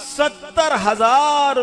70,000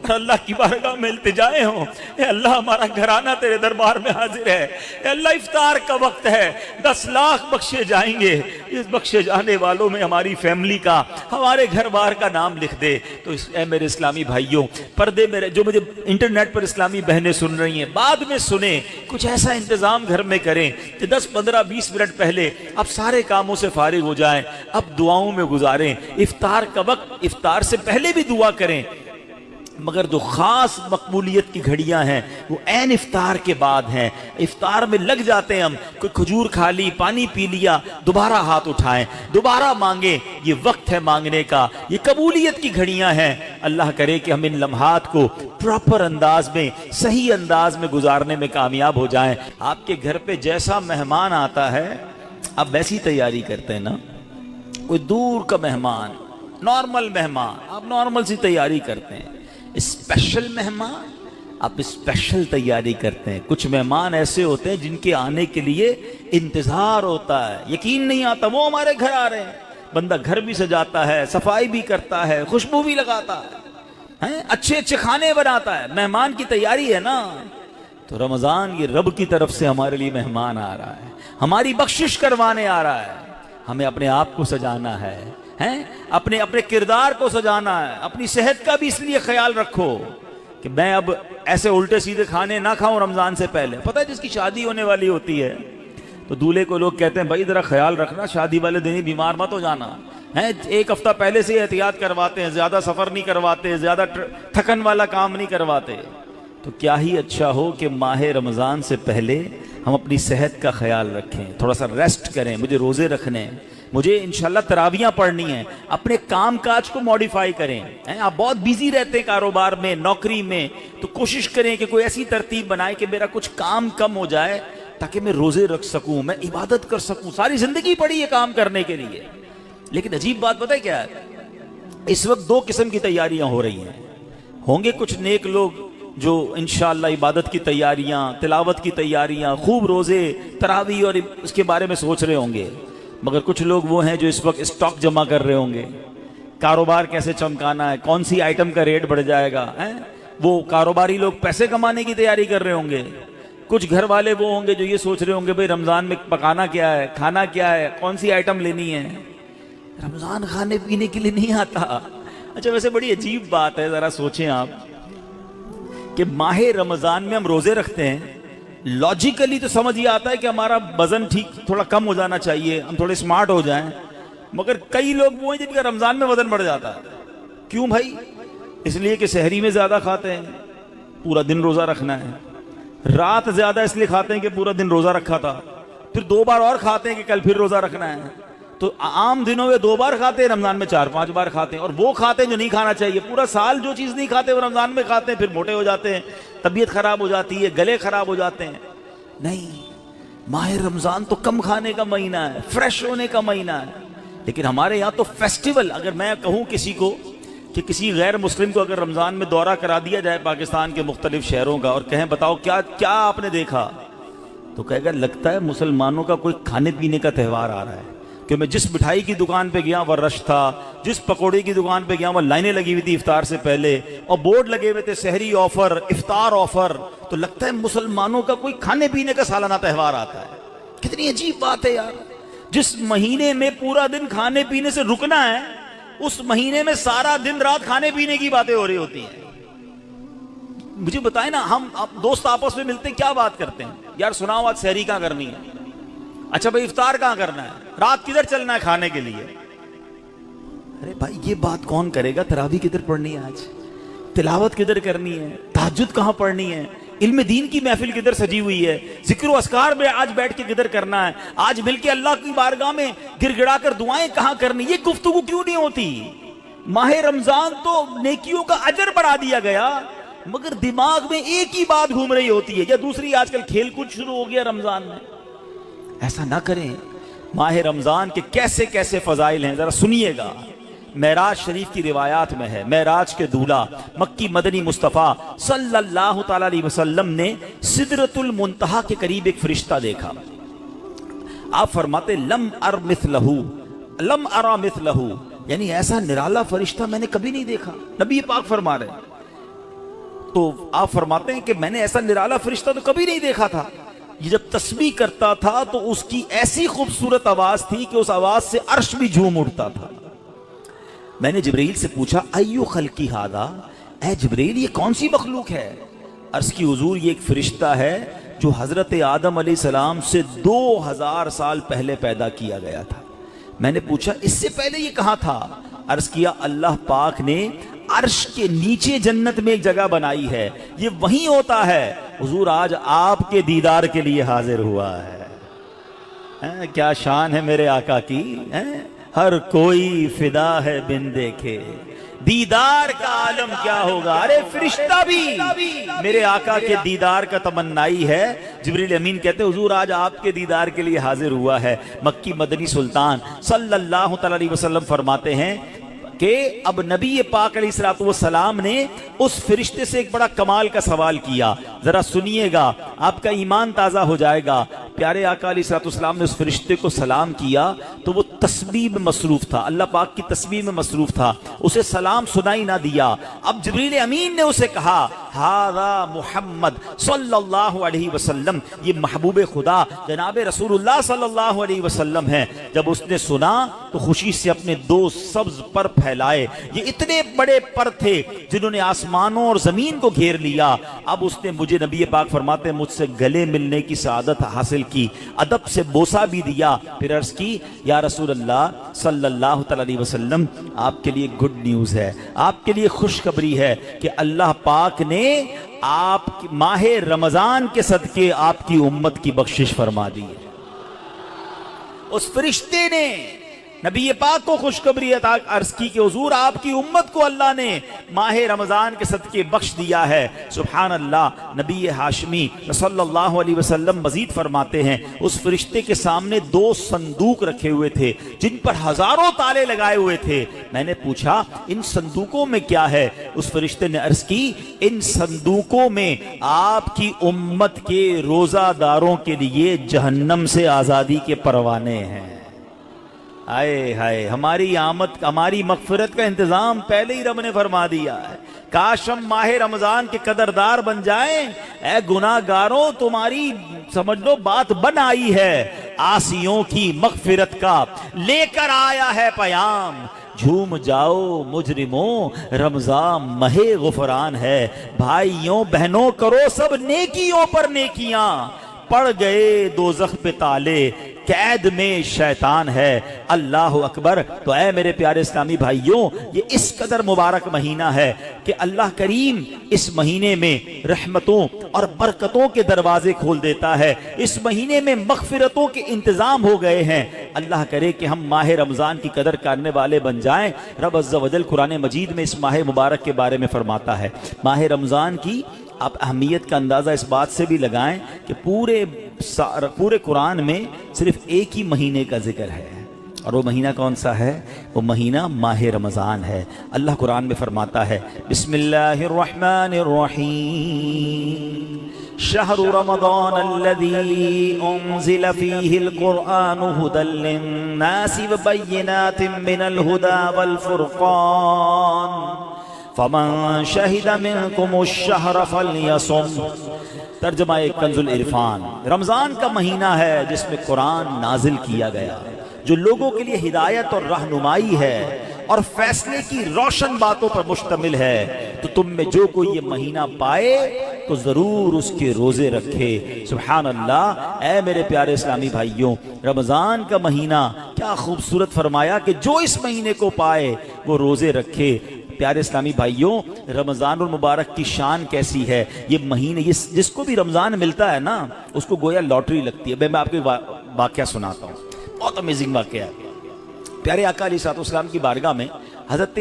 اور اللہ کی بارگاہ میں التجائیں ہوں، اے اللہ ہمارا گھرانہ تیرے دربار میں حاضر ہے، اے اللہ افطار کا وقت ہے، 10 لاکھ بخشے جائیں گے، اس بخشے جانے والوں میں ہماری فیملی کا، ہمارے گھر بار کا نام لکھ دے۔ تو اے میرے اسلامی بھائیوں، پردے میں جو مجھے انٹرنیٹ پر اسلامی بہنیں سن رہی ہیں، بعد میں سنیں، کچھ ایسا انتظام گھر میں کریں کہ 10 15 20 منٹ پہلے اب سارے کاموں سے فارغ ہو جائیں، اب دعاؤں میں گزاریں، افطار کا وقت افطار سے پہلے بھی دعا کریں، مگر جو خاص مقبولیت کی گھڑیاں ہیں وہ عین افطار کے بعد ہیں۔ افطار میں لگ جاتے ہیں ہم، کوئی کھجور کھا لی، پانی پی لیا، دوبارہ ہاتھ اٹھائیں، دوبارہ مانگیں، یہ وقت ہے مانگنے کا، یہ قبولیت کی گھڑیاں ہیں۔ اللہ کرے کہ ہم ان لمحات کو پراپر انداز میں، صحیح انداز میں گزارنے میں کامیاب ہو جائیں۔ آپ کے گھر پہ جیسا مہمان آتا ہے آپ ویسی تیاری کرتے ہیں نا، کوئی دور کا مہمان، نارمل مہمان، آپ نارمل سی تیاری کرتے ہیں، اسپیشل مہمان آپ اسپیشل تیاری کرتے ہیں۔ کچھ مہمان ایسے ہوتے ہیں جن کے آنے کے لیے انتظار ہوتا ہے، یقین نہیں آتا وہ ہمارے گھر آ رہے ہیں۔ بندہ گھر بھی سجاتا ہے، صفائی بھی کرتا ہے، خوشبو بھی لگاتا ہے، اچھے اچھے کھانے بناتا ہے، مہمان کی تیاری ہے نا۔ تو رمضان یہ رب کی طرف سے ہمارے لیے مہمان آ رہا ہے، ہماری بخشش کروانے آ رہا ہے۔ ہمیں اپنے آپ کو سجانا ہے، اپنے کردار کو سجانا ہے۔ اپنی صحت کا بھی اس لیے خیال رکھو کہ میں اب ایسے الٹے سیدھے کھانے نہ کھاؤں رمضان سے پہلے۔ پتہ ہے جس کی شادی ہونے والی ہوتی ہے تو دولہے کو لوگ کہتے ہیں بھائی ذرا خیال رکھنا، شادی والے دن ہی بیمار مت ہو جانا، 1 ہفتہ پہلے سے احتیاط کرواتے ہیں، زیادہ سفر نہیں کرواتے، زیادہ تھکن والا کام نہیں کرواتے۔ تو کیا ہی اچھا ہو کہ ماہ رمضان سے پہلے ہم اپنی صحت کا خیال رکھیں، تھوڑا سا ریسٹ کریں۔ مجھے روزے رکھنے ہیں، مجھے انشاءاللہ تراویاں پڑھنی ہیں، اپنے کام کاج کو موڈیفائی کریں۔ آپ بہت بیزی رہتے ہیں کاروبار میں، نوکری میں، تو کوشش کریں کہ کوئی ایسی ترتیب بنائے کہ میرا کچھ کام کم ہو جائے تاکہ میں روزے رکھ سکوں، میں عبادت کر سکوں۔ ساری زندگی پڑی ہے کام کرنے کے لیے، لیکن عجیب بات پتہ ہے کیا ہے؟ اس وقت 2 قسم کی تیاریاں ہو رہی ہیں۔ ہوں گے کچھ نیک لوگ جو انشاءاللہ عبادت کی تیاریاں، تلاوت کی تیاریاں، خوب روزے، تراویح اور اس کے بارے میں سوچ رہے ہوں گے، مگر کچھ لوگ وہ ہیں جو اس وقت اسٹاک جمع کر رہے ہوں گے، کاروبار کیسے چمکانا ہے، کون سی آئٹم کا ریٹ بڑھ جائے گا، وہ کاروباری لوگ پیسے کمانے کی تیاری کر رہے ہوں گے۔ کچھ گھر والے وہ ہوں گے جو یہ سوچ رہے ہوں گے بھئی رمضان میں پکانا کیا ہے، کھانا کیا ہے، کون سی آئٹم لینی ہے۔ رمضان کھانے پینے کے لیے نہیں آتا۔ اچھا ویسے بڑی عجیب بات ہے، ذرا سوچیں آپ کہ ماہ رمضان میں ہم روزے رکھتے ہیں، لاجیکلی تو سمجھ یہ آتا ہے کہ ہمارا وزن تھوڑا کم ہو جانا چاہیے، ہم تھوڑے سمارٹ ہو جائیں، مگر کئی لوگ وہ ہیں جن کا رمضان میں وزن بڑھ جاتا ہے۔ کیوں بھائی؟ اس لیے کہ سحری میں زیادہ کھاتے ہیں، پورا دن روزہ رکھنا ہے، رات زیادہ اس لیے کھاتے ہیں کہ پورا دن روزہ رکھا تھا، پھر 2 بار اور کھاتے ہیں کہ کل پھر روزہ رکھنا ہے۔ تو عام دنوں میں 2 بار کھاتے ہیں، رمضان میں 4-5 بار کھاتے ہیں، اور وہ کھاتے ہیں جو نہیں کھانا چاہیے۔ پورا سال جو چیز نہیں کھاتے وہ رمضان میں کھاتے ہیں، پھر موٹے ہو جاتے ہیں، طبیعت خراب ہو جاتی ہے، گلے خراب ہو جاتے ہیں۔ نہیں، ماہ رمضان تو کم کھانے کا مہینہ ہے، فریش ہونے کا مہینہ ہے۔ لیکن ہمارے یہاں تو فیسٹیول، اگر میں کہوں کسی کو کہ کسی غیر مسلم کو اگر رمضان میں دورہ کرا دیا جائے پاکستان کے مختلف شہروں کا اور کہیں بتاؤ کیا آپ نے دیکھا، تو کہے گا لگتا ہے مسلمانوں کا کوئی کھانے پینے کا تہوار آ رہا ہے، کہ میں جس مٹھائی کی دکان پہ گیا وہ رش تھا، جس پکوڑے کی دکان پہ گیا وہ لائنیں لگی ہوئی تھی افطار سے پہلے، اور بورڈ لگے ہوئے تھے سحری آفر، افطار آفر۔ تو لگتا ہے مسلمانوں کا کوئی کھانے پینے کا سالانہ تہوار آتا ہے۔ کتنی عجیب بات ہے یار، جس مہینے میں پورا دن کھانے پینے سے رکنا ہے، اس مہینے میں سارا دن رات کھانے پینے کی باتیں ہو رہی ہوتی ہیں۔ مجھے بتائیں نا، ہم دوست آپس میں ملتے ہیں کیا بات کرتے ہیں؟ یار سناؤ آج سحری کہاں کرنی ہے؟ اچھا بھائی افطار کہاں کرنا ہے؟ رات کدھر چلنا ہے کھانے کے لیے؟ ارے بھائی یہ بات کون کرے گا؟ تراویح کدھر پڑھنی ہے آج؟ تلاوت کدھر کرنی ہے؟ تہجد کہاں پڑھنی ہے؟ علم دین کی محفل کدھر سجی ہوئی ہے؟ ذکر و اذکار میں آج بیٹھ کے کدھر کرنا ہے؟ آج مل کے اللہ کی بارگاہ میں گر گڑا کر دعائیں کہاں کرنی؟ یہ گفتگو کیوں نہیں ہوتی؟ ماہ رمضان تو نیکیوں کا اجر بڑھا دیا گیا، مگر دماغ میں ایک ہی بات گھوم رہی ہوتی ہے، یا دوسری آج کل کھیل کود شروع ہو گیا رمضان میں۔ ایسا نہ کریں۔ ماہ رمضان کے کیسے کیسے فضائل ہیں ذرا سنیے گا۔ معراج شریف کی روایات میں ہے، معراج کے دولہ مکی مدنی مصطفیٰ صلی اللہ تعالی علیہ وسلم نے سدرۃ المنتہا کے قریب ایک فرشتہ دیکھا۔ آپ فرماتے لم ارا مثلہ، یعنی ایسا نرالا فرشتہ میں نے کبھی نہیں دیکھا۔ نبی پاک فرما رہے تو آپ فرماتے ہیں کہ میں نے ایسا نرالا فرشتہ تو کبھی نہیں دیکھا تھا. یہ جب تسبیح کرتا تھا تو اس کی ایسی خوبصورت آواز تھی کہ اس آواز سے عرش بھی جھوم اٹھتا تھا. میں نے جبرائیل سے پوچھا ایو خلقی ھذا، اے جبرائیل یہ کون سی مخلوق ہے؟ عرض کی حضور یہ ایک فرشتہ ہے جو حضرت آدم علیہ السلام سے 2000 سال پہلے پیدا کیا گیا تھا. میں نے پوچھا اس سے پہلے یہ کہاں تھا؟ عرض کیا اللہ پاک نے عرش کے نیچے جنت میں ایک جگہ بنائی ہے، یہ وہیں ہوتا ہے. حضور آج آپ کے دیدار کے لیے حاضر ہوا ہے. کیا شان ہے میرے آقا کی، ہر کوئی فدا ہے بن دیکھے، دیدار کا عالم کیا ہوگا. ارے فرشتہ بھی میرے آقا کے دیدار کا تمنائی ہے. جبریل امین کہتے حضور آج آپ کے دیدار کے لیے حاضر ہوا ہے. مکی مدنی سلطان صلی اللہ تعالی علیہ وسلم فرماتے ہیں کہ اب نبی پاک علیہ الصلوۃ والسلام نے اس فرشتے سے ایک بڑا کمال کا سوال کیا. ذرا سنیے گا، آپ کا ایمان تازہ ہو جائے گا. پیارے آقا علیہ الصلوۃ والسلام نے اس فرشتے کو سلام کیا تو وہ تسبیح میں مصروف تھا، اللہ پاک کی تسبیح میں مصروف تھا، اسے سلام سنائی نہ دیا. اب جبریل امین نے اسے کہا ھذا محمد صلی اللہ علیہ وسلم، یہ محبوب خدا جناب رسول اللہ صلی اللہ علیہ وسلم ہے. جب اس نے سنا تو خوشی سے اپنے 2 سبز پر پھیلائے. یہ اتنے بڑے پر تھے جنہوں نے آسمانوں اور زمین کو گھیر لیا. اب اس نے مجھے نبی پاک فرماتے ہیں مجھ سے گلے ملنے کی سعادت حاصل کی، ادب سے بوسہ بھی دیا. پھر عرض کی یا رسول اللہ صلی اللہ تعالی علیہ وسلم آپ کے لیے گڈ نیوز ہے، آپ کے لیے خوشخبری ہے کہ اللہ پاک نے آپ ماہ رمضان کے صدقے آپ کی امت کی بخشش فرما دی ہے. اس فرشتے نے نبی پاک کو خوشخبری عطا عرض کی کہ حضور آپ کی امت کو اللہ نے ماہ رمضان کے صدقے بخش دیا ہے. سبحان اللہ. نبی ہاشمی صلی اللہ علیہ وسلم مزید فرماتے ہیں اس فرشتے کے سامنے 2 صندوق رکھے ہوئے تھے جن پر ہزاروں تالے لگائے ہوئے تھے. میں نے پوچھا ان صندوقوں میں کیا ہے؟ اس فرشتے نے عرض کی ان صندوقوں میں آپ کی امت کے روزہ داروں کے لیے جہنم سے آزادی کے پروانے ہیں. آئے ہائے، ہماری آمد ہماری مغفرت کا انتظام پہلے ہی رب نے فرما دیا ہے. کاش ہم ماہ رمضان کے قدردار بن جائیں. اے گناہگاروں تمہاری سمجھ لو بات بن آئی ہے، عاصیوں کی مغفرت کا لے کر آیا ہے پیام. جھوم جاؤ مجرموں رمضان ماہ غفران ہے. بھائیوں بہنوں کرو سب نیکیوں پر نیکیاں، پڑ گئے دوزخ پہ تالے قید میں شیطان ہے. اللہ اکبر. تو اے میرے پیارے اسلامی بھائیوں یہ اس قدر مبارک مہینہ ہے کہ اللہ کریم اس مہینے میں رحمتوں اور برکتوں کے دروازے کھول دیتا ہے. اس مہینے میں مغفرتوں کے انتظام ہو گئے ہیں. اللہ کرے کہ ہم ماہ رمضان کی قدر کرنے والے بن جائیں. رب عز و جل قرآن مجید میں اس ماہ مبارک کے بارے میں فرماتا ہے. ماہ رمضان کی آپ اہمیت کا اندازہ اس بات سے بھی لگائیں کہ پورے قرآن میں صرف ایک ہی مہینے کا ذکر ہے، اور وہ مہینہ کون سا ہے؟ وہ مہینہ ماہ رمضان ہے. اللہ قرآن میں فرماتا ہے بسم اللہ الرحمن الرحیم شہر رمضان الذی انزل فیہ القرآن ھدی للناس وبینات من الھدی والفرقان فمن شہد منکم الشہر فلیصم. ترجمہ کنز العرفان. رمضان کا مہینہ ہے جس میں قرآن نازل کیا گیا، جو لوگوں کے لیے ہدایت اور رہنمائی ہے اور فیصلے کی روشن باتوں پر مشتمل ہے. تو تم میں جو کوئی یہ مہینہ پائے تو ضرور اس کے روزے رکھے. سبحان اللہ. اے میرے پیارے اسلامی بھائیوں رمضان کا مہینہ کیا خوبصورت فرمایا کہ جو اس مہینے کو پائے وہ روزے رکھے. پیارے اسلامی بھائیوں رمضان المبارک کی شان کیسی ہے. یہ مہینے جس کو بھی رمضان ملتا ہے نا اس کو گویا لاٹری لگتی ہے. میں آپ کو واقعہ سناتا ہوں، بہت امیزنگ واقعہ ہے. پیارے آقا علیہ الصلوۃ والسلام کی بارگاہ میں حضرت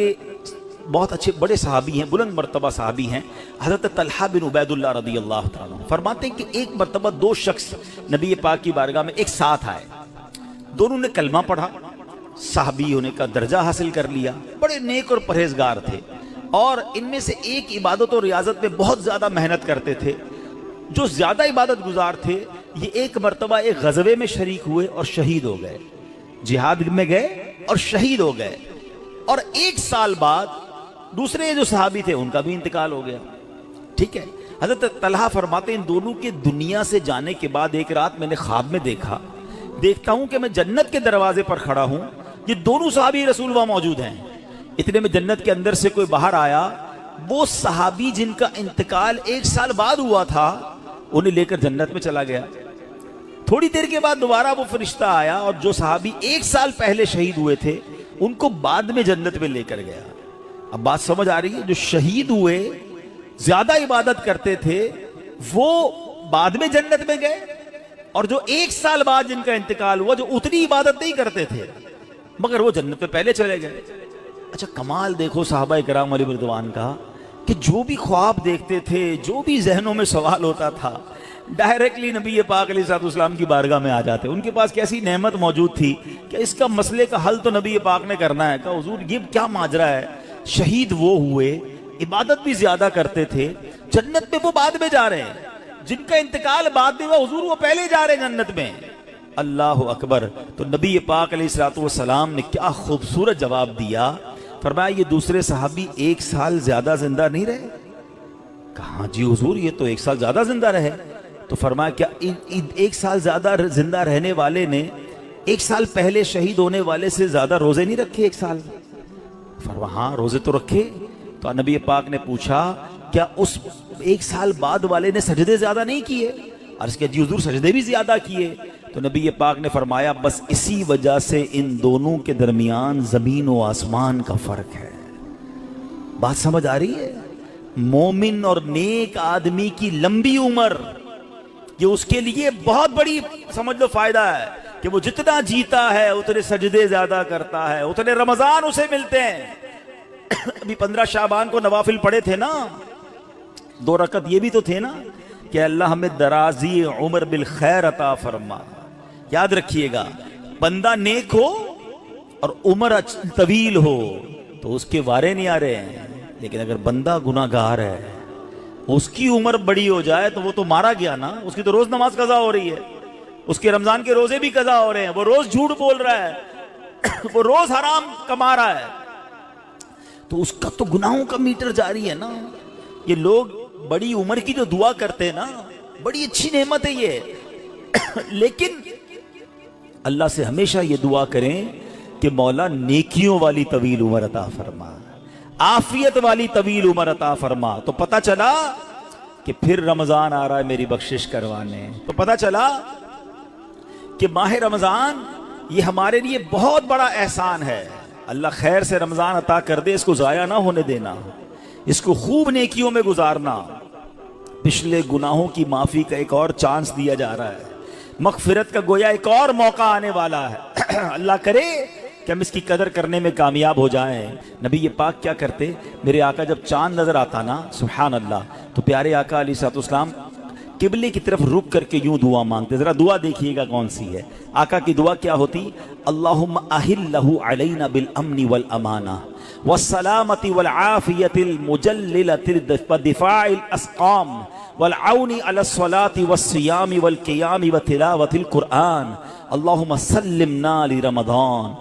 بہت اچھے بڑے صحابی ہیں، بلند مرتبہ صحابی ہیں، حضرت طلحہ بن عبید اللہ رضی اللہ تعالیٰ عنہ. فرماتے ہیں کہ ایک مرتبہ 2 شخص نبی پاک کی بارگاہ میں ایک ساتھ آئے. دونوں نے کلمہ پڑھا، صحابی ہونے کا درجہ حاصل کر لیا، بڑے نیک اور پرہیزگار تھے، اور ان میں سے ایک عبادت اور ریاضت میں بہت زیادہ محنت کرتے تھے. جو زیادہ عبادت گزار تھے یہ ایک مرتبہ ایک غزوے میں شریک ہوئے اور شہید ہو گئے. جہاد میں گئے اور شہید ہو گئے، اور 1 سال بعد دوسرے جو صحابی تھے ان کا بھی انتقال ہو گیا. ٹھیک ہے. حضرت طلحہ فرماتے ان دونوں کے دنیا سے جانے کے بعد ایک رات میں نے خواب میں دیکھتا ہوں کہ میں جنت کے دروازے پر کھڑا ہوں, یہ دونوں صحابی رسول وہاں موجود ہیں. اتنے میں جنت کے اندر سے کوئی باہر آیا, وہ صحابی جن کا انتقال 1 سال بعد ہوا تھا انہیں لے کر جنت میں چلا گیا. تھوڑی دیر کے بعد دوبارہ وہ فرشتہ آیا اور جو صحابی 1 سال پہلے شہید ہوئے تھے ان کو بعد میں جنت میں لے کر گیا. اب بات سمجھ آ رہی ہے؟ جو شہید ہوئے, زیادہ عبادت کرتے تھے, وہ بعد میں جنت میں گئے, اور جو 1 سال بعد جن کا انتقال ہوا, جو اتنی عبادت نہیں کرتے تھے مگر وہ جنت میں پہلے چلے گئے. اچھا کمال دیکھو صحابہ کرام علیہ رضوان کا, کہ جو بھی خواب دیکھتے تھے, جو بھی ذہنوں میں سوال ہوتا تھا, ڈائریکٹلی نبی پاک علیہ السلام کی بارگاہ میں آ جاتے. ان کے پاس کیسی نعمت موجود تھی کہ اس کا مسئلے کا حل تو نبی پاک نے کرنا ہے. کہا حضور یہ کیا ماجرا ہے, شہید وہ ہوئے, عبادت بھی زیادہ کرتے تھے, جنت میں وہ بعد میں جا رہے ہیں, جن کا انتقال بعد میں ہوا حضور وہ پہلے جا رہے ہیں جنت میں. اللہ اکبر. تو نبی پاک علیہ السلام نے کیا خوبصورت جواب دیا, فرمایا یہ دوسرے صحابی 1 سال زیادہ زندہ نہیں رہے؟ کہا جی حضور یہ تو 1 سال زیادہ زندہ رہے. تو فرمایا کیا 1 سال زیادہ زندہ رہنے والے نے 1 سال پہلے شہید ہونے والے سے زیادہ روزے نہیں رکھے 1 سال؟ فرمایا ہاں روزے تو رکھے. تو نبی پاک نے پوچھا کیا اس 1 سال بعد والے نے سجدے زیادہ نہیں کیے؟ عرض کیا جی حضور سجدے بھی زیادہ کیے. تو نبی پاک نے فرمایا بس اسی وجہ سے ان دونوں کے درمیان زمین و آسمان کا فرق ہے. بات سمجھ آ رہی ہے؟ مومن اور نیک آدمی کی لمبی عمر یہ اس کے لیے بہت بڑی سمجھ لو فائدہ ہے کہ وہ جتنا جیتا ہے اتنے سجدے زیادہ کرتا ہے, اتنے رمضان اسے ملتے ہیں. ابھی 15 شعبان کو نوافل پڑھے تھے نا, 2 رکعت یہ بھی تو تھے نا کہ اللہ ہمیں درازی عمر بالخیر عطا فرما. یاد رکھیے گا بندہ نیک ہو اور عمر طویل ہو تو اس کے وارے نہیں آ رہے ہیں, لیکن اگر بندہ گناہ گار ہے, اس کی عمر بڑی ہو جائے تو وہ تو مارا گیا نا. اس کی تو روز نماز قضا ہو رہی ہے, اس کے رمضان کے روزے بھی قضا ہو رہے ہیں, وہ روز جھوٹ بول رہا ہے, وہ روز حرام کما رہا ہے, تو اس کا تو گناہوں کا میٹر جاری ہے نا. یہ لوگ بڑی عمر کی جو دعا کرتے ہیں نا, بڑی اچھی نعمت ہے یہ, لیکن اللہ سے ہمیشہ یہ دعا کریں کہ مولا نیکیوں والی طویل عمر عطا فرما, عافیت والی طویل عمر عطا فرما. تو پتہ چلا کہ پھر رمضان آ رہا ہے میری بخشش کروانے. تو پتہ چلا کہ ماہ رمضان یہ ہمارے لیے بہت بڑا احسان ہے. اللہ خیر سے رمضان عطا کر دے, اس کو ضائع نہ ہونے دینا, اس کو خوب نیکیوں میں گزارنا. پچھلے گناہوں کی معافی کا ایک اور چانس دیا جا رہا ہے, مغفرت کا گویا ایک اور موقع آنے والا ہے. اللہ کرے کہ ہم اس کی قدر کرنے میں کامیاب ہو جائیں. نبی یہ پاک کیا کرتے, میرے آقا جب چاند نظر آتا نا سبحان اللہ, تو پیارے آقا علیہ السلام قبلے کی طرف رک کر کے یوں دعا مانگتے. ذرا دعا دیکھیے گا کون سی ہے. آقا کی دعا کیا ہوتی, اللہم اہلہ علینا بالامن والامانہ والسلامت والعافیت المجللت ودفاع الاسقام والعون علی الصلاة والصیام والقیام وتلاوت القرآن. اللہم سلمنا لرمضان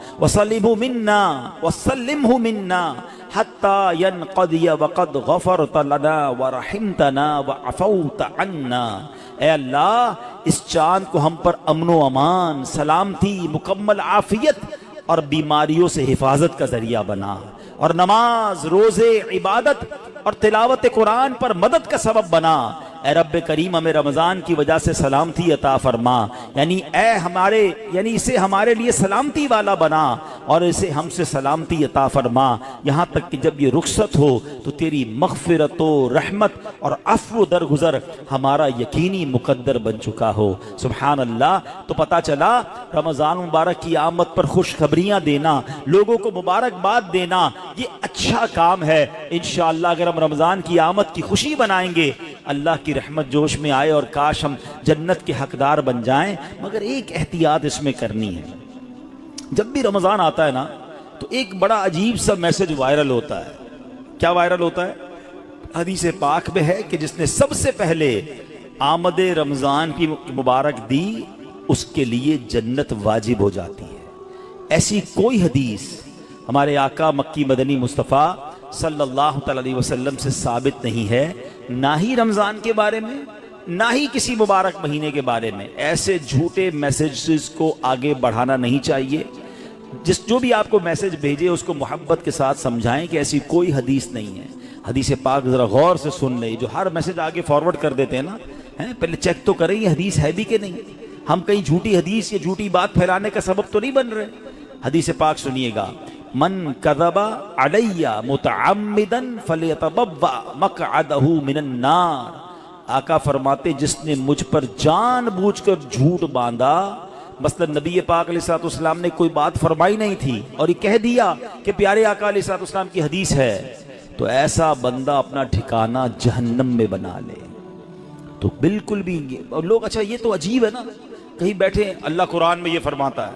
وسلمہ منا حتی ینقضی وقد غفرت لنا ورحمتنا وعفوت عنا. اے اللہ اس چاند کو ہم پر امن و امان, سلامتی, مکمل عافیت اور بیماریوں سے حفاظت کا ذریعہ بنا, اور نماز, روزے, عبادت اور تلاوت قرآن پر مدد کا سبب بنا. اے رب کریم ہمیں رمضان کی وجہ سے سلامتی عطا فرما, یعنی اسے ہمارے لیے سلامتی والا بنا اور اسے ہم سے سلامتی عطا فرما, یہاں تک کہ جب یہ رخصت ہو تو تیری مغفرت و رحمت اور عفو درگزر ہمارا یقینی مقدر بن چکا ہو. سبحان اللہ. تو پتہ چلا رمضان مبارک کی آمد پر خوشخبریاں دینا, لوگوں کو مبارکباد دینا, یہ اچھا کام ہے. انشاءاللہ اگر ہم رمضان کی آمد کی خوشی بنائیں گے, اللہ کی رحمت جوش میں آئے اور کاش ہم جنت کے حقدار بن جائیں. مگر ایک احتیاط اس میں کرنی ہے. جب بھی رمضان آتا ہے نا تو ایک بڑا عجیب سا میسج وائرل ہوتا ہے. کیا وائرل ہوتا ہے؟ حدیث پاک میں ہے کہ جس نے سب سے پہلے آمد رمضان کی مبارک دی اس کے لیے جنت واجب ہو جاتی ہے. ایسی کوئی حدیث ہمارے آقا مکی مدنی مصطفیٰ صلی اللہ تعالی علیہ وسلم سے ثابت نہیں ہے نہ ہی رمضان کے بارے میں، نہ ہی کسی مبارک مہینے کے بارے میں ایسے جھوٹے میسیجز کو آگے بڑھانا نہیں چاہیے۔ جو بھی آپ کو میسیج بھیجے اس کو محبت کے ساتھ سمجھائیں کہ ایسی کوئی حدیث نہیں ہے۔ حدیث پاک ذرا غور سے سن لیں، جو ہر میسیج آگے فارورڈ کر دیتے ہیں نا، پہلے چیک تو کریں یہ حدیث ہے بھی کہ نہیں، ہم کہیں جھوٹی حدیث یا جھوٹی بات پھیلانے کا سبب تو نہیں بن رہے۔ حدیث پاک سنیے گا، من کذب علی متعمدا فلیتبوأ مقعدہ من النار۔ آقا فرماتے جس نے مجھ پر جان بوجھ کر جھوٹ باندھا، مثلا نبی پاک علیہ الصلوۃ والسلام نے کوئی بات فرمائی نہیں تھی اور یہ کہہ دیا کہ پیارے آقا علیہ الصلوۃ والسلام کی حدیث ہے، تو ایسا بندہ اپنا ٹھکانہ جہنم میں بنا لے۔ تو بالکل بھی اور لوگ اچھا یہ تو عجیب ہے نا، کہیں بیٹھے اللہ قرآن میں یہ فرماتا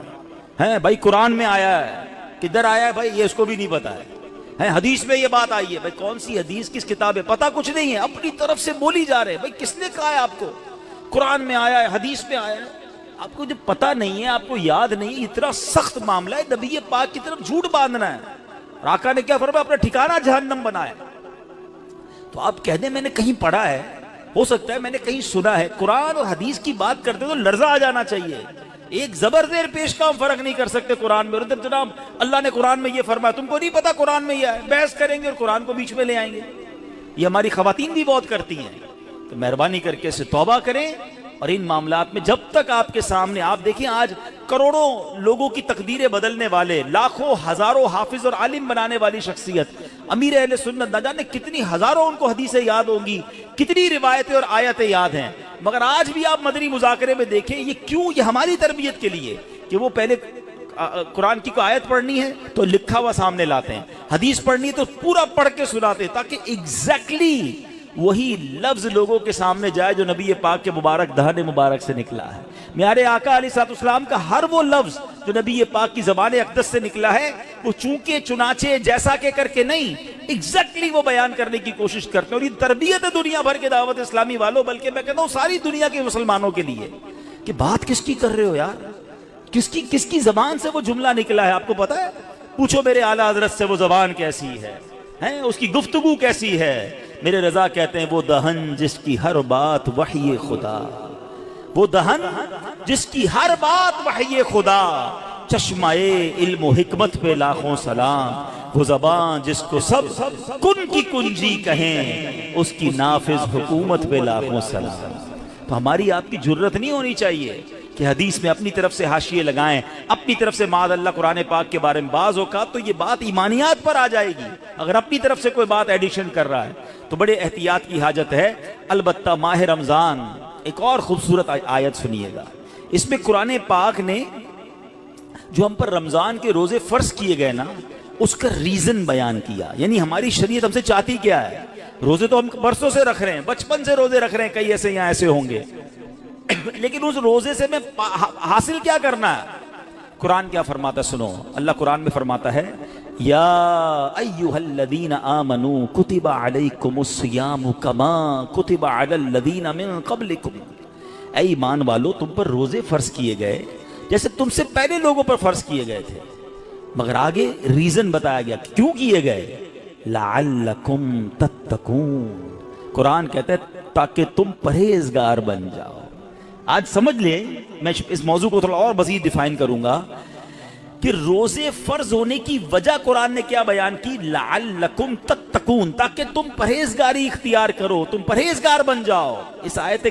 ہے بھائی قرآن میں آیا ہے، کدھر آیا ہے بھائی یہ اس کو بھی نہیں پتا ہے، حدیث میں یہ بات آئی ہے، بھائی کون سی حدیث کس کتاب ہے پتہ کچھ نہیں ہے، اپنی طرف سے بولی جا رہے ہیں۔ بھائی کس نے کہا ہے آپ کو قرآن میں آیا ہے، حدیث میں آیا ہے؟ آپ کو جب پتہ نہیں ہے، آپ کو یاد نہیں، اتنا سخت معاملہ ہے، نبی پاک کی طرف جھوٹ باندھنا ہے، اور آقا نے کیا فرمایا؟ اپنا ٹھکانہ جہنم بنایا۔ تو آپ کہہ دیں میں نے کہیں پڑھا ہے، ہو سکتا ہے میں نے کہیں سنا ہے، قرآن اور حدیث کی بات کرتے تو لرزہ آ جانا چاہیے، ایک زبر زیر پیش کا ہم فرق نہیں کر سکتے قرآن میں، اور جناب اللہ نے قرآن میں یہ فرمایا، تم کو نہیں پتا قرآن میں یہ ہے، بحث کریں گے اور قرآن کو بیچ میں لے آئیں گے۔ یہ ہماری خواتین بھی بہت کرتی ہیں، تو مہربانی کر کے اسے توبہ کریں، اور ان معاملات میں جب تک آپ کے سامنے، آپ دیکھیں آج کروڑوں لوگوں کی تقدیریں بدلنے والے، لاکھوں ہزاروں حافظ اور عالم بنانے والی شخصیت امیر اہل سنت، نہ جانے کتنی ہزاروں ان کو حدیثیں یاد ہوں گی، کتنی روایتیں اور آیتیں یاد ہیں، مگر آج بھی آپ مدنی مذاکرے میں دیکھیں یہ کیوں، یہ ہماری تربیت کے لیے کہ وہ پہلے قرآن کی کوئی آیت پڑھنی ہے تو لکھا ہوا سامنے لاتے ہیں، حدیث پڑھنی ہے تو پورا پڑھ کے سناتے ہیں، تاکہ ایگزیکٹلی وہی لفظ لوگوں کے سامنے جائے جو نبی پاک کے مبارک دہن مبارک سے نکلا ہے۔ میارے آقا علیہ الصلوۃ والسلام کا ہر وہ لفظ جو نبی پاک کی زبان اقدس سے نکلا ہے، وہ چونکہ چنانچہ جیسا کہ کر کے نہیں، ایگزیکٹلی وہ بیان کرنے کی کوشش کرتے ہیں، اور یہ تربیت ہے دنیا بھر کے دعوت اسلامی والوں، بلکہ میں کہتا ہوں ساری دنیا کے مسلمانوں کے لیے، کہ بات کس کی کر رہے ہو یار، کس کی زبان سے وہ جملہ نکلا ہے، آپ کو پتا ہے؟ پوچھو میرے اعلیٰ حضرت سے وہ زبان کیسی ہے، اس کی گفتگو کیسی ہے۔ میرے رضا کہتے ہیں وہ دہن جس کی ہر بات وحی خدا، وہ دہن جس کی ہر بات وحی خدا، چشمہ علم و حکمت پہ لاکھوں سلام، وہ زبان جس کو سب کن کی کنجی کہیں، اس کی نافذ حکومت پہ لاکھوں سلام۔ تو ہماری آپ کی جرت نہیں ہونی چاہیے کہ حدیث میں اپنی طرف سے حاشیے لگائیں، اپنی طرف سے معاذ اللہ قرآن پاک کے بارے میں بعض اوقات تو یہ بات ایمانیات پر آ جائے گی، اگر اپنی طرف سے کوئی بات ایڈیشن کر رہا ہے تو بڑے احتیاط کی حاجت ہے۔ البتہ ماہ رمضان ایک اور خوبصورت آیت سنیے گا، اس میں قرآن پاک نے جو ہم پر رمضان کے روزے فرض کیے گئے نا، اس کا ریزن بیان کیا، یعنی ہماری شریعت ہم سے چاہتی کیا ہے۔ روزے تو ہم برسوں سے رکھ رہے ہیں، بچپن سے روزے رکھ رہے ہیں، کئی ایسے یہاں ایسے ہوں گے، لیکن اس روزے سے میں حاصل کیا کرنا ہے؟ قرآن کیا فرماتا ہے سنو، اللہ قرآن میں فرماتا ہے یا ایھا الذین آمنوا کتب علیکم الصیام کما کتب علی الذین من قبلکم، اے ایمان والو تم پر روزے فرض کیے گئے جیسے تم سے پہلے لوگوں پر فرض کیے گئے تھے، مگر آگے ریزن بتایا گیا کیوں کیے گئے، لعلکم تتقون، قرآن کہتا ہے تاکہ تم پرہیزگار بن جاؤ۔ آج سمجھ لیں، میں اس موضوع کو تھوڑا اور مزید ڈیفائن کروں گا کہ روزے فرض ہونے کی وجہ قرآن نے کیا بیان کی، لعلکم تتقون، تاکہ تم پرہیزگاری اختیار کرو، تم پرہیزگار بن جاؤ۔ اس آیت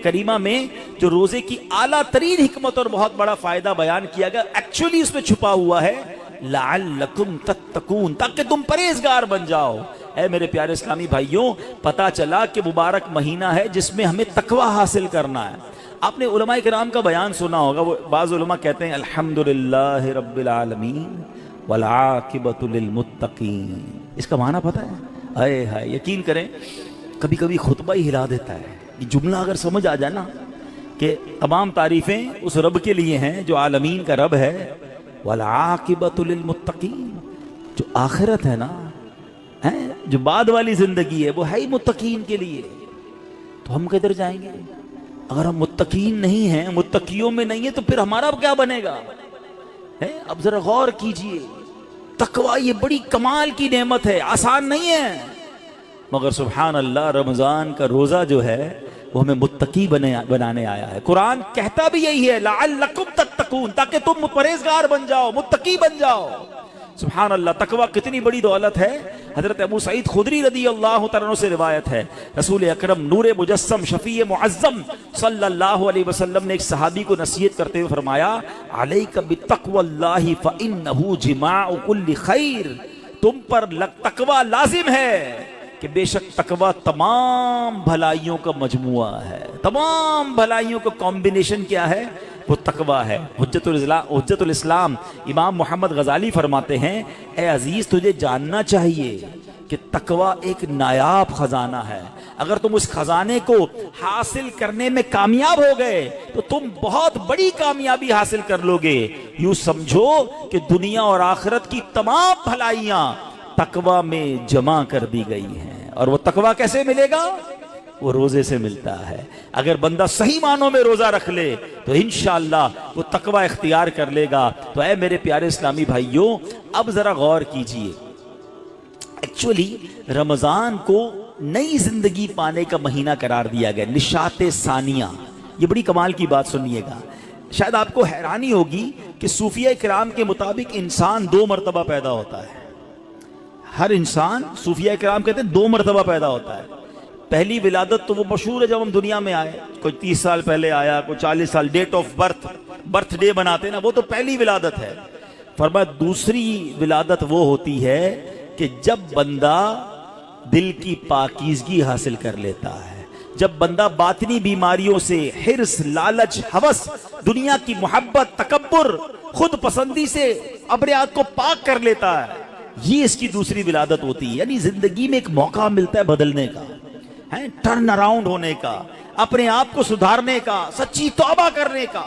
کریمہ میں جو روزے کی اعلیٰ ترین حکمت اور بہت بڑا فائدہ بیان کیا گیا، ایکچولی اس میں چھپا ہوا ہے لعلکم تتقون، تاکہ تم پرہیزگار بن جاؤ۔ اے میرے پیارے اسلامی بھائیوں، پتہ چلا کہ مبارک مہینہ ہے جس میں ہمیں تقوی حاصل کرنا ہے۔ آپ نے علماء کرام کا بیان سنا ہوگا، وہ بعض علماء کہتے ہیں الحمدللہ رب العالمین والعاقبۃ للمتقین، اس کا معنی پتہ ہے؟ اے ہائے، یقین کریں کبھی کبھی خطبہ ہی ہلا دیتا ہے یہ جملہ، اگر سمجھ آ جائے نا کہ تمام تعریفیں اس رب کے لیے ہیں جو عالمین کا رب ہے، والعاقبۃ للمتقین، جو آخرت ہے نا، جو بعد والی زندگی ہے وہ ہے ہی متقین کے لیے، تو ہم کدھر جائیں گے؟ اگر ہم متقین نہیں ہیں، متقیوں میں نہیں ہیں، تو پھر ہمارا کیا بنے گا؟ اب ذرا غور کیجئے، تقوی یہ بڑی کمال کی نعمت ہے، آسان نہیں ہے، مگر سبحان اللہ رمضان کا روزہ جو ہے وہ ہمیں متقی بنانے آیا ہے. قرآن کہتا بھی یہی ہے لعلکم تتقون، تاکہ تم پرہیزگار بن جاؤ، متقی بن جاؤ. سبحان اللہ، تقوی کتنی بڑی دولت ہے. حضرت ابو سعید خدری رضی اللہ تعالیٰ عنہ سے روایت ہے، رسول اکرم نور مجسم شفیع معظم صلی اللہ علیہ وسلم نے ایک صحابی کو نصیحت کرتے ہوئے فرمایا علیک بتقوی اللہ فإنہ جماع کل خیر، تم پر تقوی لازم ہے کہ بے شک تقوی تمام بھلائیوں کا مجموعہ ہے. تمام بھلائیوں کا کمبینیشن کیا ہے؟ وہ تقوی ہے. حجت الاسلام امام محمد غزالی فرماتے ہیں اے عزیز تجھے جاننا چاہیے کہ تقوی ایک نایاب خزانہ ہے. اگر تم اس خزانے کو حاصل کرنے میں کامیاب ہو گئے تو تم بہت بڑی کامیابی حاصل کر لو گے. یوں سمجھو کہ دنیا اور آخرت کی تمام بھلائیاں تقوی میں جمع کر دی گئی ہیں. اور وہ تقوی کیسے ملے گا؟ وہ روزے سے ملتا ہے. اگر بندہ صحیح معنوں میں روزہ رکھ لے تو انشاءاللہ وہ تقوی اختیار کر لے گا. تو اے میرے پیارے اسلامی بھائیوں، اب ذرا غور کیجئے. ایکچولی رمضان کو نئی زندگی پانے کا مہینہ قرار دیا گیا، نشاط ثانیہ. یہ بڑی کمال کی بات سنیے گا. شاید آپ کو حیرانی ہوگی کہ صوفیہ کرام کے مطابق انسان 2 مرتبہ پیدا ہوتا ہے. ہر انسان، صوفیہ کرام کہتے ہیں 2 مرتبہ پیدا ہوتا ہے. پہلی ولادت تو وہ مشہور ہے جب ہم دنیا میں آئے، کوئی 30 سال پہلے آیا، کوئی 40 سال، ڈیٹ آف برتھ ڈے بناتے نا، وہ تو پہلی ولادت ہے. فرمایا دوسری ولادت وہ ہوتی ہے کہ جب بندہ دل کی پاکیزگی حاصل کر لیتا ہے، جب بندہ باطنی بیماریوں سے، حرص، لالچ، ہوس، دنیا کی محبت، تکبر، خود پسندی سے اپنے آپ کو پاک کر لیتا ہے. یہ اس کی دوسری ولادت ہوتی ہے. یعنی زندگی میں ایک موقع ملتا ہے بدلنے کا، ٹرن اراؤنڈ ہونے کا، اپنے آپ کو سدھارنے کا، سچی توبہ کرنے کا.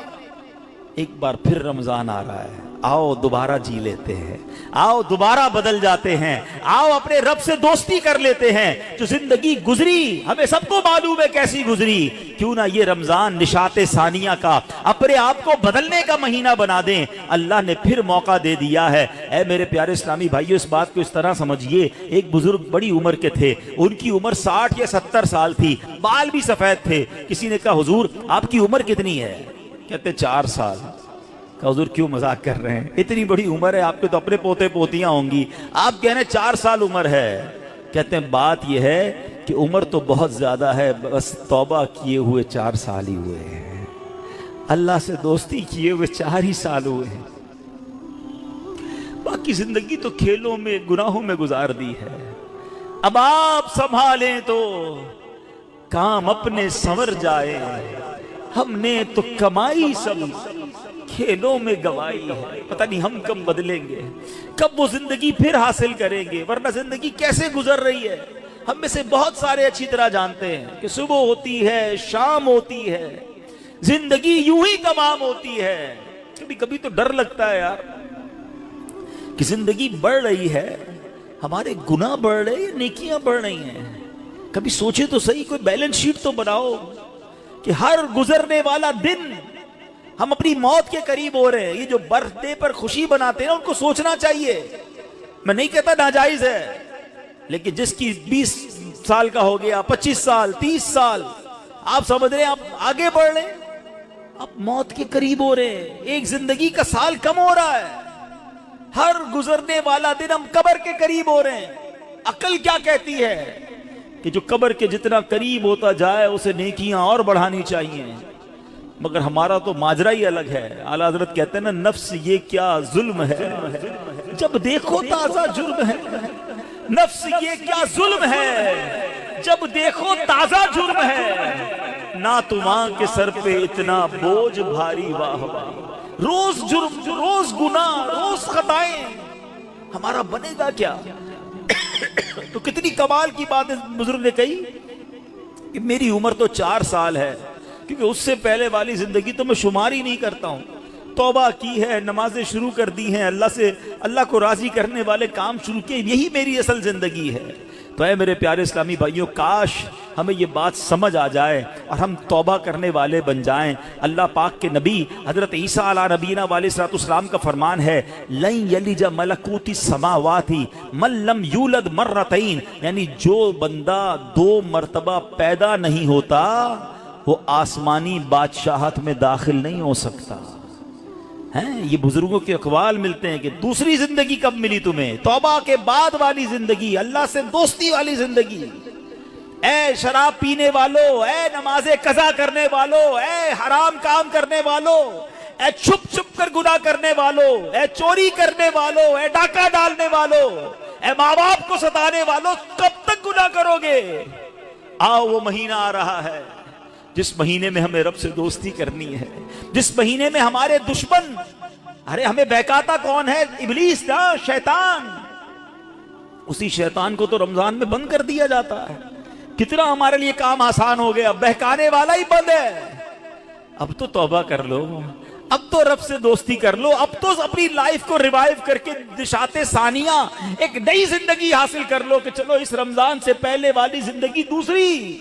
ایک بار پھر رمضان آ رہا ہے، آؤ دوبارہ جی لیتے ہیں، آؤ دوبارہ بدل جاتے ہیں، آؤ اپنے رب سے دوستی کر لیتے ہیں. جو زندگی گزری ہمیں سب کو معلوم ہے کیسی گزری، کیوں نہ یہ رمضان نشاط ثانیہ کا اپنے آپ کو بدلنے کا مہینہ بنا دیں. اللہ نے پھر موقع دے دیا ہے. اے میرے پیارے اسلامی بھائیو، اس بات کو اس طرح سمجھیے، ایک بزرگ بڑی عمر کے تھے، ان کی عمر 60 یا 70 سال تھی، بال بھی سفید تھے. کسی نے کہا حضور آپ کی عمر کتنی ہے؟ کہتے 4 سال. حضور کیوں مذاق کر رہے ہیں؟ اتنی بڑی عمر ہے، آپ کے تو اپنے پوتے پوتیاں ہوں گی، آپ کہہ رہے ہیں 4 سال عمر ہے. کہتے ہیں بات یہ ہے کہ عمر تو بہت زیادہ ہے، بس توبہ کیے ہوئے 4 سال ہی ہوئے ہیں، اللہ سے دوستی کیے ہوئے 4 ہی سال ہوئے ہیں، باقی زندگی تو کھیلوں میں، گناہوں میں گزار دی ہے. اب آپ سنبھالیں تو کام اپنے سنور جائے، ہم نے تو کمائی سب کھیلوں میں گوائی ہے. پتہ نہیں ہم کب بدلیں گے، کب وہ زندگی پھر حاصل کریں گے، ورنہ زندگی کیسے گزر رہی ہے ہم میں سے بہت سارے اچھی طرح جانتے ہیں کہ صبح ہوتی ہے، شام ہوتی ہے، زندگی یوں ہی تمام ہوتی ہے. کبھی کبھی تو ڈر لگتا ہے یار کہ زندگی بڑھ رہی ہے، ہمارے گناہ بڑھ رہے ہیں، نیکیاں بڑھ رہی ہیں. کبھی سوچے تو صحیح، کوئی بیلنس شیٹ تو بناؤ کہ ہر گزرنے والا دن ہم اپنی موت کے قریب ہو رہے ہیں. یہ جو برتھ ڈے پر خوشی بناتے ہیں ان کو سوچنا چاہیے. میں نہیں کہتا ناجائز ہے، لیکن جس کی 20 سال کا ہو گیا، 25 سال، 30 سال، آپ سمجھ رہے ہیں آپ آگے بڑھ رہے ہیں، آپ موت کے قریب ہو رہے ہیں. ایک زندگی کا سال کم ہو رہا ہے، ہر گزرنے والا دن ہم قبر کے قریب ہو رہے ہیں. عقل کیا کہتی ہے کہ جو قبر کے جتنا قریب ہوتا جائے اسے نیکیاں اور بڑھانی چاہیے. مگر ہمارا تو ماجرا ہی الگ ہے. اعلیٰ حضرت کہتے ہیں نا، نفس یہ کیا ظلم ہے، جب دیکھو تازہ جرم ہے. نفس یہ کیا ظلم ہے، جب دیکھو تازہ جرم ہے. نہ تمہاں کے سر پہ اتنا بوجھ بھاری، واہ واہ. روز جرم، روز گناہ، روز خطائیں، ہمارا بنے گا کیا؟ تو کتنی کمال کی بات بزرگ نے کہی کہ میری عمر تو 4 سال ہے، کیونکہ اس سے پہلے والی زندگی تو میں شمار ہی نہیں کرتا ہوں. توبہ کی ہے، نمازیں شروع کر دی ہیں، اللہ کو راضی کرنے والے کام شروع کیے، یہی میری اصل زندگی ہے. تو اے میرے پیارے اسلامی بھائیوں، کاش ہمیں یہ بات سمجھ آ جائے اور ہم توبہ کرنے والے بن جائیں۔ اللہ پاک کے نبی حضرت عیسیٰ علیہ نبینا علیہ الصلوۃ والسلام کا فرمان ہے لن یلج ملکوت السماوات من لم یولد مرتین، یعنی جو بندہ 2 مرتبہ پیدا نہیں ہوتا وہ آسمانی بادشاہت میں داخل نہیں ہو سکتا۔ ہیں یہ بزرگوں کے اقوال ملتے ہیں کہ دوسری زندگی کب ملی تمہیں؟ توبہ کے بعد والی زندگی، اللہ سے دوستی والی زندگی۔ اے شراب پینے والو، اے نماز قضا کرنے والو، اے حرام کام کرنے والو، اے چھپ چھپ کر گناہ کرنے والو، اے چوری کرنے والو، اے ڈاکہ ڈالنے والو، اے ماں باپ کو ستانے والو، کب تک گناہ کرو گے؟ آؤ وہ مہینہ آ رہا ہے جس مہینے میں ہمیں رب سے دوستی کرنی ہے، جس مہینے میں ہمارے دشمن، ارے ہمیں بہکاتا کون ہے؟ ابلیس نا، شیطان۔ اسی شیطان کو تو رمضان میں بند کر دیا جاتا ہے۔ کتنا ہمارے لیے کام آسان ہو گیا، بہکانے والا ہی بند ہے۔ اب تو توبہ کر لو، اب تو رب سے دوستی کر لو، اب تو اپنی لائف کو ریوائیو کر کے نشاط ثانیہ ایک نئی زندگی حاصل کر لو کہ چلو اس رمضان سے پہلے والی زندگی دوسری،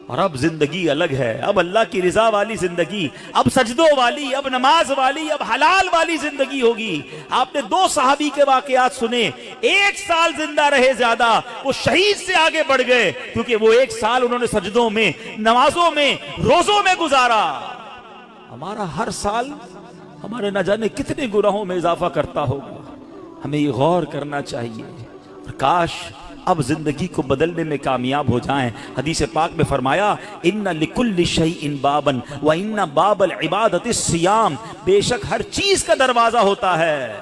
اور اب زندگی الگ ہے، اب اللہ کی رضا والی زندگی، اب سجدوں والی، اب نماز والی، اب حلال والی زندگی ہوگی۔ آپ نے 2 صحابی کے واقعات سنے، 1 سال زندہ رہے زیادہ، وہ شہید سے آگے بڑھ گئے کیونکہ وہ 1 سال انہوں نے سجدوں میں، نمازوں میں، روزوں میں گزارا۔ ہمارا ہر سال ہمارے نہ جانے کتنے گناہوں میں اضافہ کرتا ہوگا، ہمیں یہ غور کرنا چاہیے۔ کاش اب زندگی کو بدلنے میں کامیاب ہو جائیں۔ حدیث پاک میں فرمایا ان لکل شیء بابا وان باب العبادۃ الصیام، بے شک ہر چیز کا دروازہ ہوتا ہے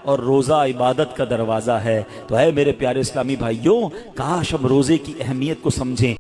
اور روزہ عبادت کا دروازہ ہے۔ تو اے میرے پیارے اسلامی بھائیوں، کاش ہم روزے کی اہمیت کو سمجھیں۔